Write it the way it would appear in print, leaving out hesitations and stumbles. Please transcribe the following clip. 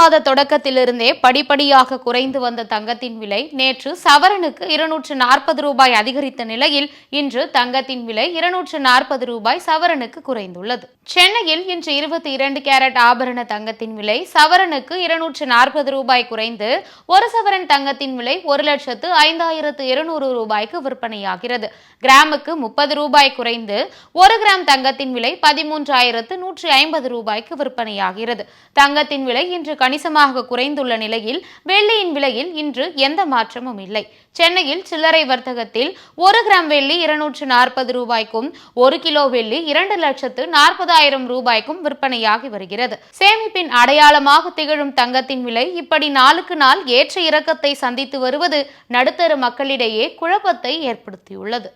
மாத தொடக்கத்திலிருந்தே படிப்படியாக குறைந்து வந்த தங்கத்தின் விலை நேற்று சவரனுக்கு 240 ரூபாய் அதிகரித்த நிலையில் இன்று தங்கத்தின் விலை 240 ரூபாய் சவரனுக்கு குறைந்துள்ளது. சென்னையில் இன்று 22 கேரட் ஆபரண தங்கத்தின் விலை சவரனுக்கு 240 ரூபாய் குறைந்து ஒரு சவரன் தங்கத்தின் விலை 1,05,200 ரூபாய்க்கு விற்பனையாகிறது. கிராமுக்கு 30 ரூபாய் குறைந்து 1 கிராம் தங்கத்தின் விலை 13,150 ரூபாய்க்கு விற்பனையாகிறது. தங்கத்தின் விலை இன்று கணிசமாக குறைந்துள்ள நிலையில் வெள்ளியின் விலையில் இன்று எந்த மாற்றமும் இல்லை. சென்னையில் சில்லறை வர்த்தகத்தில் 1 கிராம் வெள்ளி 240 ரூபாய்க்கும் 1 கிலோ வெள்ளி 2,40,000 ரூபாய்க்கும் விற்பனையாகி வருகிறது. சேமிப்பின் அடையாளமாக திகழும் தங்கத்தின் விலை இப்படி நாளுக்கு நாள் ஏற்ற இறக்கத்தை சந்தித்து வருவது நடுத்தர மக்களிடையே குழப்பத்தை ஏற்படுத்தியுள்ளது.